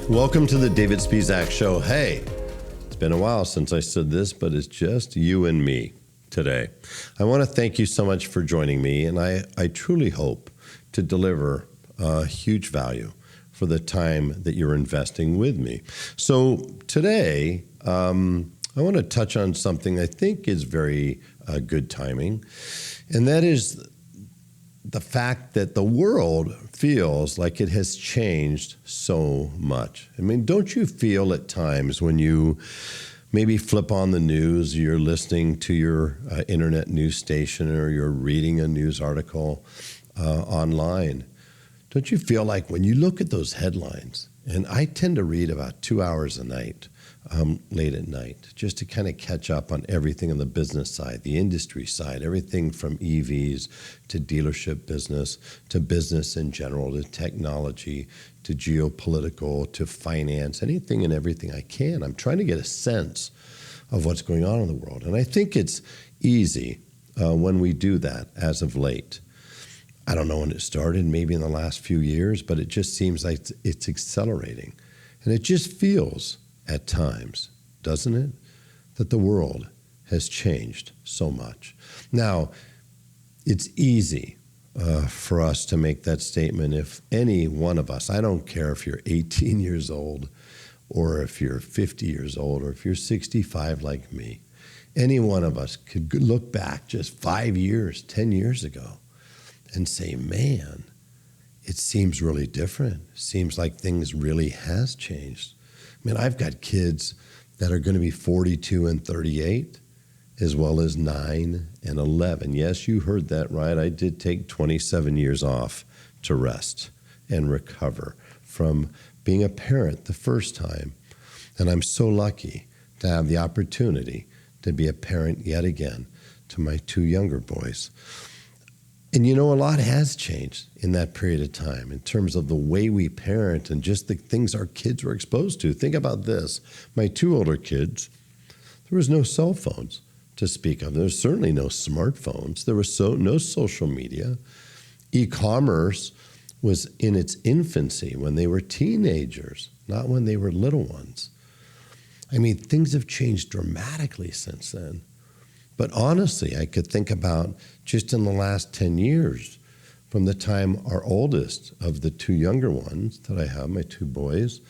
Welcome to the David Spisak Show. Hey, it's been a while since I said this, but it's just you and me today. I want to thank you so much for joining me, and I truly hope to deliver huge value for the time that you're investing with me. So today, I want to touch on something I think is very good timing, and that is the fact that the world feels like it has changed so much. I mean, don't you feel at times when you maybe flip on the news, you're listening to your internet news station, or you're reading a news article online, don't you feel like when you look at those headlines, and I tend to read about 2 hours a night, late at night, just to kind of catch up on everything on the business side, the industry side, everything from EVs to dealership business to business in general, to technology, to geopolitical, to finance, anything and everything I can. I'm trying to get a sense of what's going on in the world. And I think it's easy when we do that as of late. I don't know when it started, maybe in the last few years, but it just seems like it's accelerating. And it just feels at times, doesn't it, that the world has changed so much. Now, it's easy for us to make that statement if any one of us, I don't care if you're 18 years old or if you're 50 years old or if you're 65 like me, any one of us could look back just 5 years, 10 years ago and say, man, it seems really different. It seems like things really has changed. I mean, I've got kids that are going to be 42 and 38, as well as 9 and 11. Yes, you heard that right. I did take 27 years off to rest and recover from being a parent the first time. And I'm so lucky to have the opportunity to be a parent yet again to my 2 younger boys. And you know, a lot has changed in that period of time in terms of the way we parent and just the things our kids were exposed to. Think about this. My 2 older kids, there was no cell phones to speak of. There was certainly no smartphones. There was no social media. E-commerce was in its infancy when they were teenagers, not when they were little ones. I mean, things have changed dramatically since then. But honestly, I could think about just in the last 10 years, from the time our oldest of the 2 younger ones that I have, my 2 boys,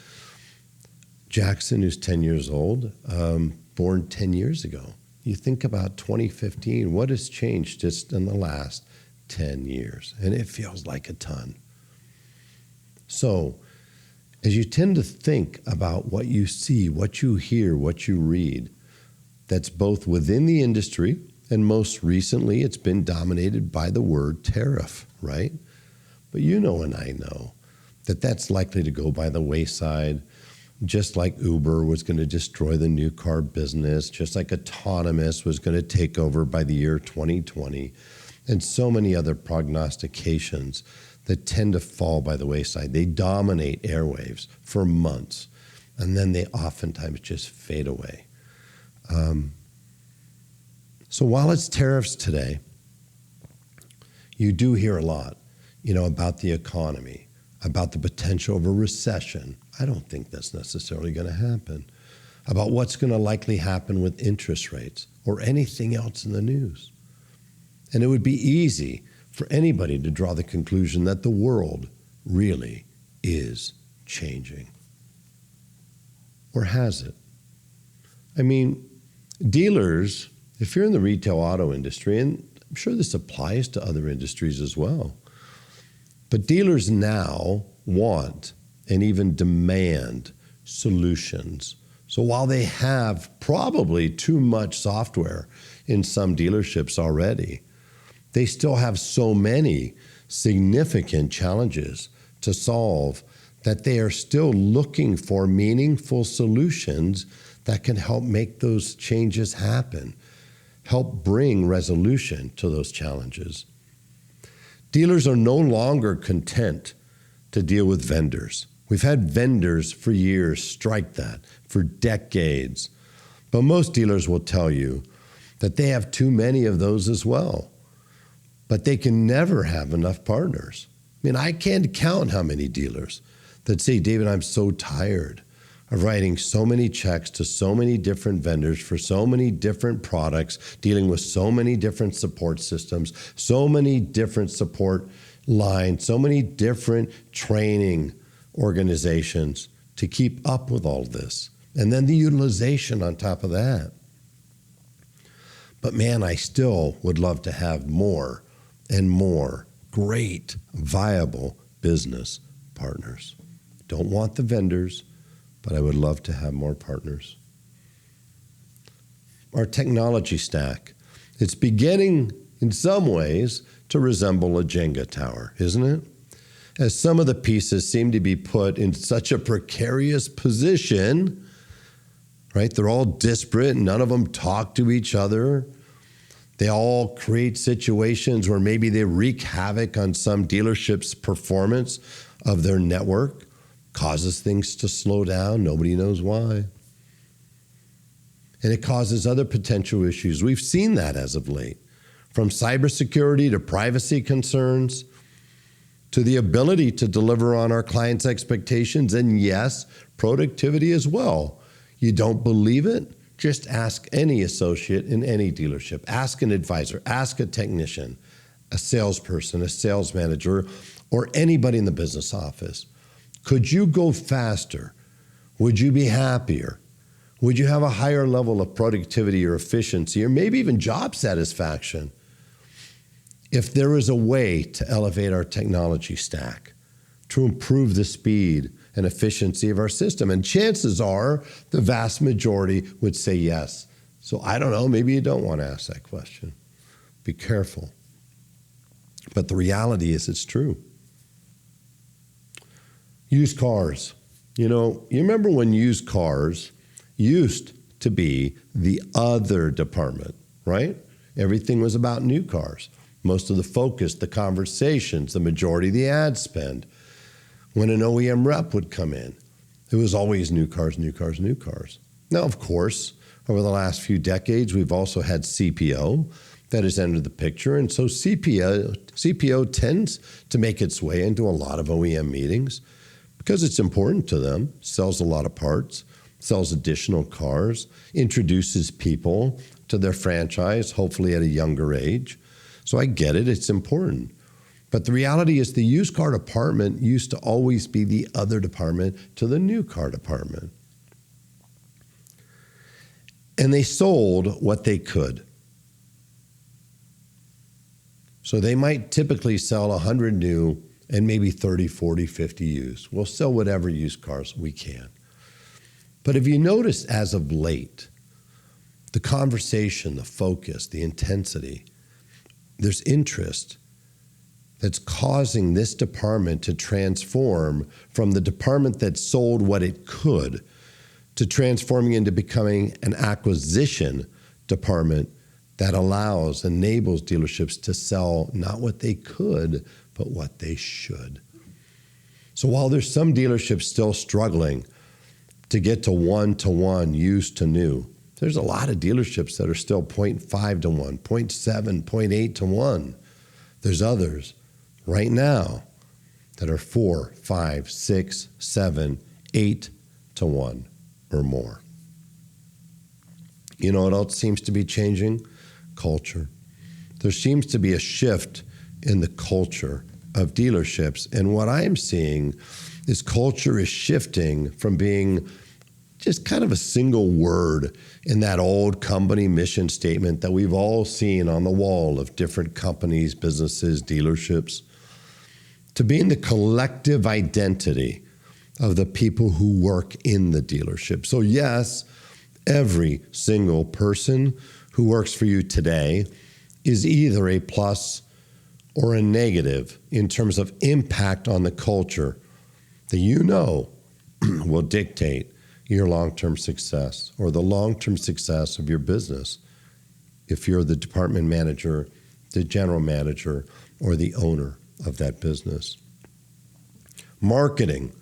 Jackson, who's 10 years old, born 10 years ago. You think about 2015, what has changed just in the last 10 years? And it feels like a ton. So, as you tend to think about what you see, what you hear, what you read, that's both within the industry, and most recently it's been dominated by the word tariff, right? But you know and I know that that's likely to go by the wayside, just like Uber was going to destroy the new car business, just like autonomous was going to take over by the year 2020, and so many other prognostications that tend to fall by the wayside. They dominate airwaves for months, and then they oftentimes just fade away. So while it's tariffs today, you do hear a lot, about the economy, about the potential of a recession. I don't think that's necessarily going to happen. About what's going to likely happen with interest rates or anything else in the news. And it would be easy for anybody to draw the conclusion that the world really is changing. Or has it? I mean, dealers, if you're in the retail auto industry, and I'm sure this applies to other industries as well, but dealers now want and even demand solutions. So while they have probably too much software in some dealerships already, they still have so many significant challenges to solve that they are still looking for meaningful solutions that can help make those changes happen, help bring resolution to those challenges. Dealers are no longer content to deal with vendors. We've had vendors for years strike that, for decades. But most dealers will tell you that they have too many of those as well. But they can never have enough partners. I mean, I can't count how many dealers that say, David, I'm so tired of writing so many checks to so many different vendors for so many different products, dealing with so many different support systems, so many different support lines, so many different training organizations to keep up with all this. And then the utilization on top of that. But man, I still would love to have more and more great, viable business partners. Don't want the vendors, but I would love to have more partners. Our technology stack, it's beginning in some ways to resemble a Jenga tower, isn't it? As some of the pieces seem to be put in such a precarious position, right? They're all disparate, none of them talk to each other. They all create situations where maybe they wreak havoc on some dealership's performance of their network, causes things to slow down. Nobody knows why. And it causes other potential issues. We've seen that as of late, from cybersecurity to privacy concerns, to the ability to deliver on our clients' expectations, and yes, productivity as well. You don't believe it? Just ask any associate in any dealership. Ask an advisor, ask a technician, a salesperson, a sales manager, or anybody in the business office. Could you go faster? Would you be happier? Would you have a higher level of productivity or efficiency, or maybe even job satisfaction, if there was a way to elevate our technology stack, to improve the speed and efficiency of our system? And chances are the vast majority would say yes. So I don't know, maybe you don't want to ask that question. Be careful. But the reality is it's true. Used cars. You know, you remember when used cars used to be the other department, right? Everything was about new cars. Most of the focus, the conversations, the majority of the ad spend. When an OEM rep would come in, it was always new cars, new cars, new cars. Now, of course, over the last few decades, we've also had CPO that has entered the picture. And so CPO tends to make its way into a lot of OEM meetings because it's important to them, sells a lot of parts, sells additional cars, introduces people to their franchise, hopefully at a younger age. So I get it, it's important. But the reality is the used car department used to always be the other department to the new car department. And they sold what they could. So they might typically sell 100 new and maybe 30, 40, 50 used. We'll sell whatever used cars we can. But if you notice as of late, the conversation, the focus, the intensity, there's interest that's causing this department to transform from the department that sold what it could to transforming into becoming an acquisition department that enables dealerships to sell not what they could, but what they should. So while there's some dealerships still struggling to get to 1-to-1 used to new, there's a lot of dealerships that are still 0.5 to 1, 0.7, 0.8 to 1. There's others right now that are 4, 5, 6, 7, 8 to 1 or more. You know what else seems to be changing? Culture. There seems to be a shift in the culture of dealerships. And what I am seeing is culture is shifting from being just kind of a single word in that old company mission statement that we've all seen on the wall of different companies, businesses, dealerships, to being the collective identity of the people who work in the dealership. So yes, every single person who works for you today is either a plus or a negative in terms of impact on the culture that you know will dictate your long-term success or the long-term success of your business if you're the department manager, the general manager, or the owner of that business. Marketing.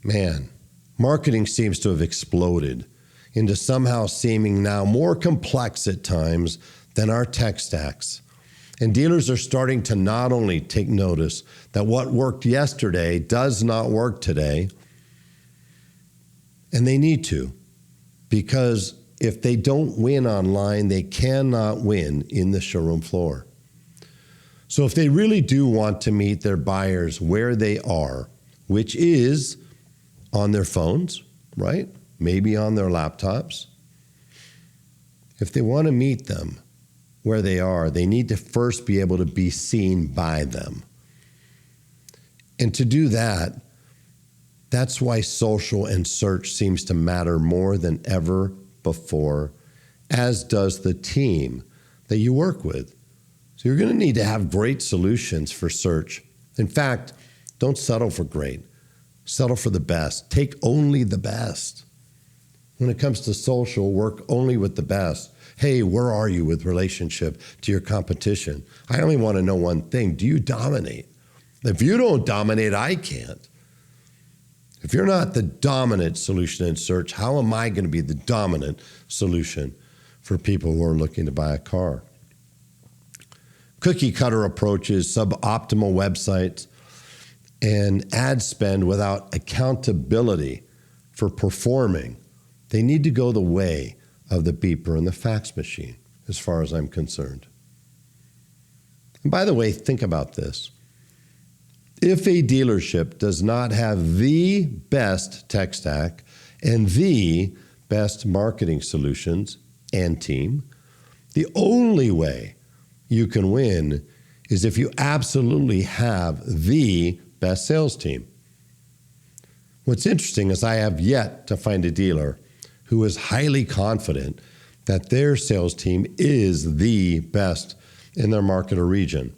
Man, marketing seems to have exploded into somehow seeming now more complex at times than our tech stacks. And dealers are starting to not only take notice that what worked yesterday does not work today, and they need to, because if they don't win online, they cannot win in the showroom floor. So if they really do want to meet their buyers where they are, which is on their phones, right? Maybe on their laptops. If they want to meet them where they are, they need to first be able to be seen by them. And to do that, that's why social and search seems to matter more than ever before, as does the team that you work with. So you're going to need to have great solutions for search. In fact, don't settle for great. Settle for the best. Take only the best. When it comes to social, work only with the best. Hey, where are you with relationship to your competition? I only want to know one thing. Do you dominate? If you don't dominate, I can't. If you're not the dominant solution in search, how am I going to be the dominant solution for people who are looking to buy a car? Cookie cutter approaches, suboptimal websites, and ad spend without accountability for performing, they need to go the way of the beeper and the fax machine, as far as I'm concerned. And by the way, think about this. If a dealership does not have the best tech stack and the best marketing solutions and team, the only way you can win is if you absolutely have the best sales team. What's interesting is I have yet to find a dealer who is highly confident that their sales team is the best in their market or region.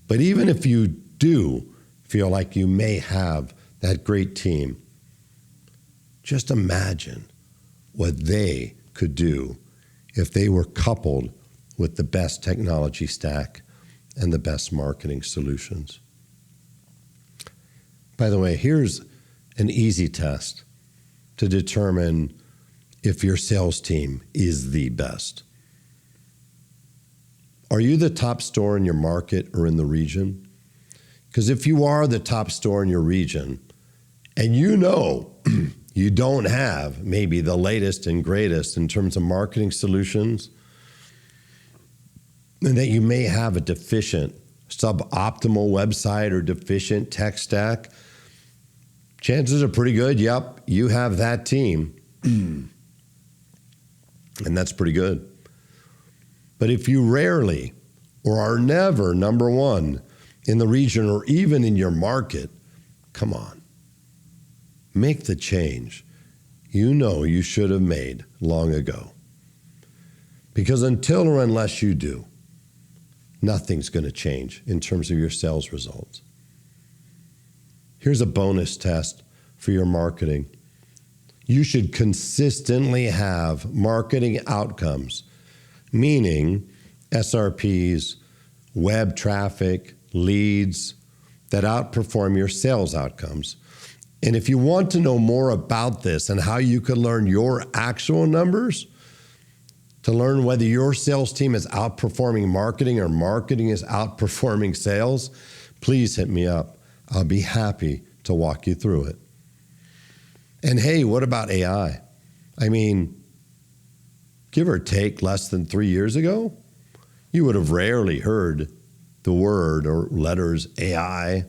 But even if you do feel like you may have that great team, just imagine what they could do if they were coupled with the best technology stack and the best marketing solutions. By the way, here's an easy test to determine if your sales team is the best. Are you the top store in your market or in the region? Because if you are the top store in your region, and you know you don't have maybe the latest and greatest in terms of marketing solutions, and that you may have a deficient, suboptimal website or deficient tech stack, chances are pretty good, yep, you have that team. And that's pretty good. But if you rarely or are never number one in the region or even in your market, come on. Make the change you know you should have made long ago. Because until or unless you do, nothing's going to change in terms of your sales results. Here's a bonus test for your marketing. You should consistently have marketing outcomes, meaning SRPs, web traffic, leads that outperform your sales outcomes. And if you want to know more about this and how you can learn your actual numbers, to learn whether your sales team is outperforming marketing or marketing is outperforming sales, please hit me up. I'll be happy to walk you through it. And hey, what about AI? I mean, give or take less than 3 years ago, you would have rarely heard the word or letters AI.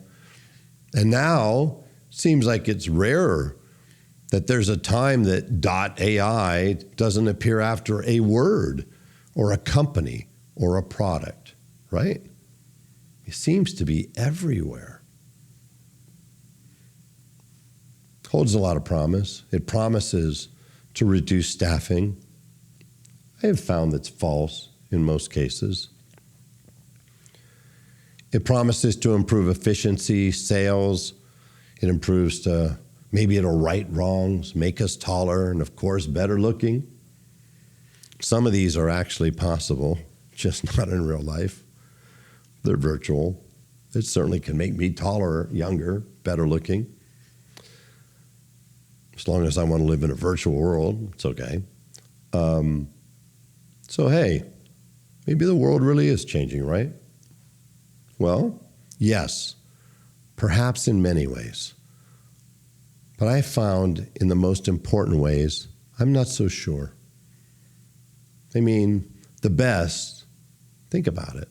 And now, seems like it's rarer that there's a time that .ai doesn't appear after a word or a company or a product, right? It seems to be everywhere. Holds a lot of promise. It promises to reduce staffing. I have found that's false in most cases. It promises to improve efficiency, sales. It improves to, maybe it'll right wrongs, make us taller, and of course, better looking. Some of these are actually possible, just not in real life. They're virtual. It certainly can make me taller, younger, better looking. As long as I want to live in a virtual world, it's okay. So hey, Maybe the world really is changing, right? Well, yes, perhaps in many ways. But I found in the most important ways, I'm not so sure. I mean, the best, think about it.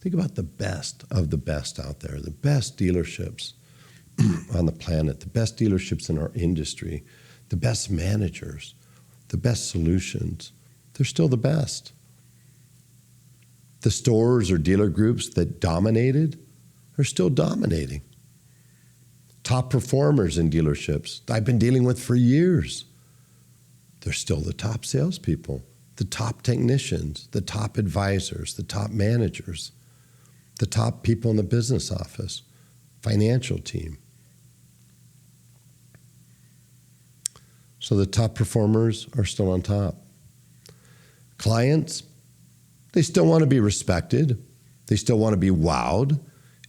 Think about the best of the best out there, the best dealerships on the planet, the best dealerships in our industry, the best managers, the best solutions. They're still the best. The stores or dealer groups that dominated are still dominating. Top performers in dealerships I've been dealing with for years, they're still the top salespeople, the top technicians, the top advisors, the top managers, the top people in the business office, financial team. So the top performers are still on top. Clients, they still want to be respected, they still want to be wowed,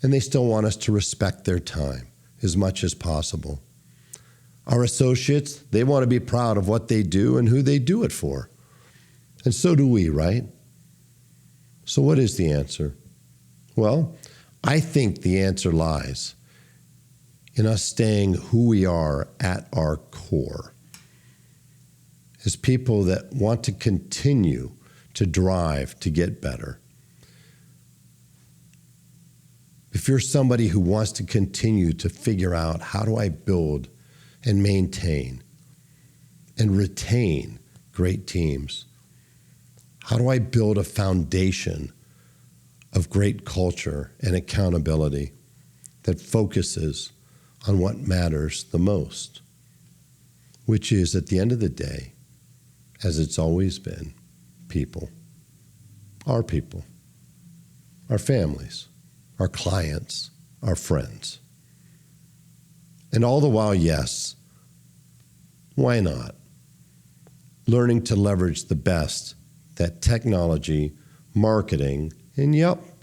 and they still want us to respect their time as much as possible. Our associates, they want to be proud of what they do and who they do it for. And so do we, right? So what is the answer? Well, I think the answer lies in us staying who we are at our core, as people that want to continue to drive to get better. If you're somebody who wants to continue to figure out how do I build and maintain and retain great teams, how do I build a foundation of great culture and accountability that focuses on what matters the most, which is, at the end of the day, as it's always been, people, our families, our clients, our friends. And all the while, yes, why not? Learning to leverage the best that technology, marketing, and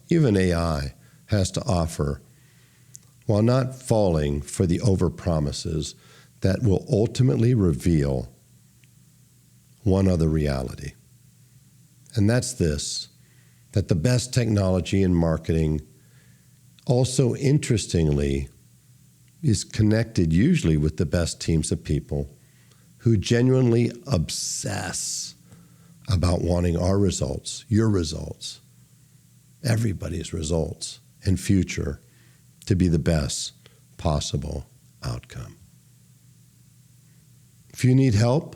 even AI has to offer, while not falling for the overpromises that will ultimately reveal one other reality. And that's this, that the best technology and marketing also, interestingly, is connected usually with the best teams of people who genuinely obsess about wanting our results, your results, everybody's results and future to be the best possible outcome. If you need help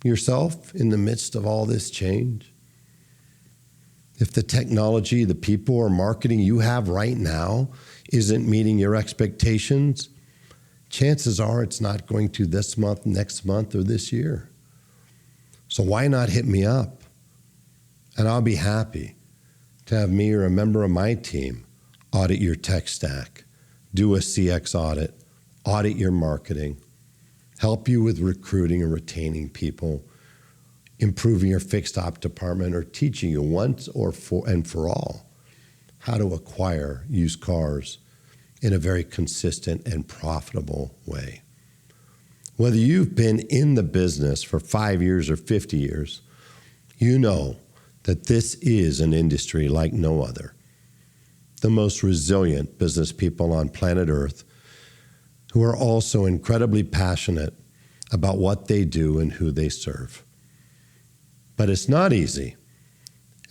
yourself in the midst of all this change, if the technology, the people, or marketing you have right now isn't meeting your expectations, chances are it's not going to this month, next month, or this year. So why not hit me up? And I'll be happy to have me or a member of my team audit your tech stack, do a CX audit your marketing, help you with recruiting and retaining people, improving your fixed op department, or teaching you once and for all how to acquire used cars in a very consistent and profitable way. Whether you've been in the business for 5 years or 50 years, you know that this is an industry like no other. The most resilient business people on planet Earth, who are also incredibly passionate about what they do and who they serve. But it's not easy,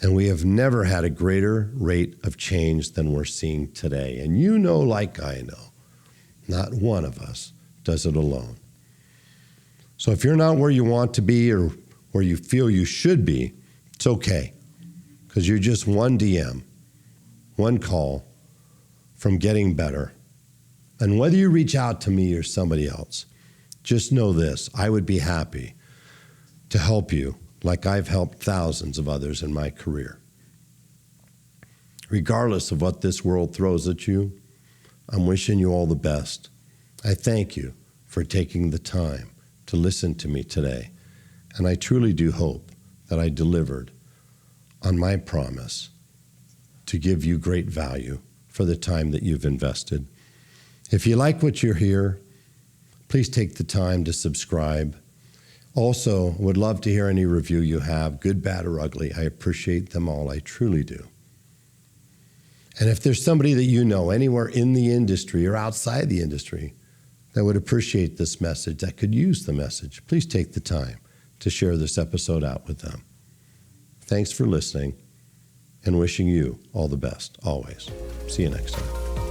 and we have never had a greater rate of change than we're seeing today. And you know, like I know, not one of us does it alone. So if you're not where you want to be or where you feel you should be, it's okay, because you're just one DM, one call from getting better. And whether you reach out to me or somebody else, just know this, I would be happy to help you like I've helped thousands of others in my career. Regardless of what this world throws at you, I'm wishing you all the best. I thank you for taking the time to listen to me today, and I truly do hope that I delivered on my promise to give you great value for the time that you've invested. If you like what you hear, please take the time to subscribe Also, would love to hear any review you have, good, bad, or ugly. I appreciate them all. I truly do. And if there's somebody that you know anywhere in the industry or outside the industry that would appreciate this message, that could use the message, please take the time to share this episode out with them. Thanks for listening, and wishing you all the best, always. See you next time.